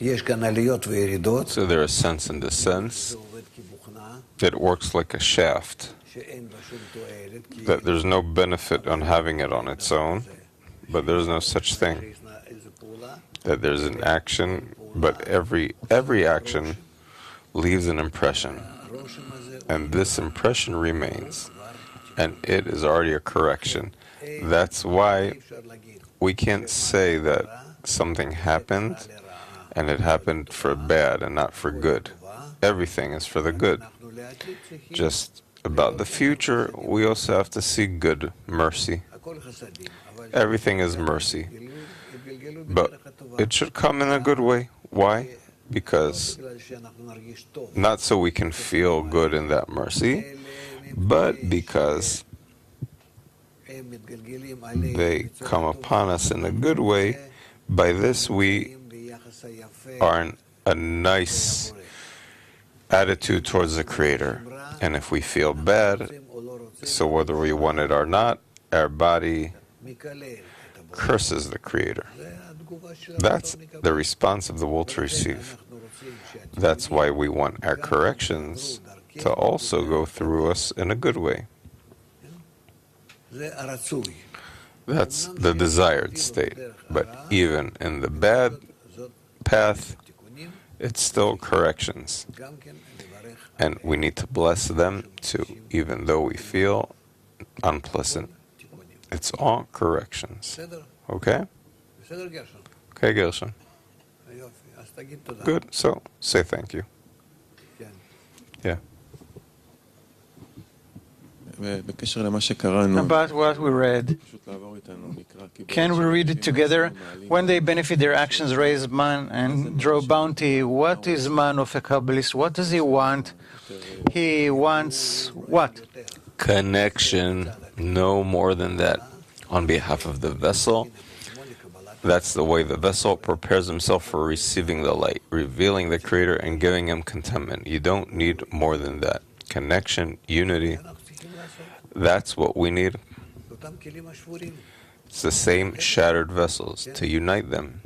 So there are ascents and descents. It works like a shaft, that there's no benefit on having it on its own, but there's no such thing. That there's an action, but every action leaves an impression, and this impression remains, and it is already a correction. That's why we can't say that something happened and it happened for bad and not for good. Everything is for the good. Just about the future, we also have to see good, mercy. Everything is mercy. But it should come in a good way. Why? Because not so we can feel good in that mercy, but because they come upon us in a good way. By this we are in a nice attitude towards the Creator. And if we feel bad, so whether we want it or not, our body curses the Creator. That's the response of the will to receive. That's why we want our corrections to also go through us in a good way. That's the desired state. But even in the bad path, it's still corrections. And we need to bless them too, even though we feel unpleasant. It's all corrections. Okay? Okay, Gershon. Good. So, say thank you. Yeah. About what we read, can we read it together? When they benefit, their actions raise man and draw bounty. What is man of a kabbalist? What does he want? He wants what? Connection, no more than that. On behalf of the vessel, that's the way the vessel prepares himself for receiving the light, revealing the Creator and giving him contentment. You don't need more than that. Connection, unity, that's what we need. It's the same shattered vessels, to unite them.